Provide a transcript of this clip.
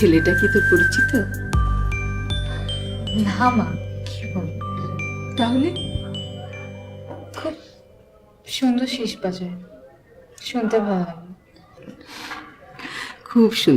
ছেলেটা কি তোর পরিচিত? না মা, কি বল, তাহলে খুব সুন্দর শিস বাজায়, শুনতে ভালো লাগে। খুব সুন্দর।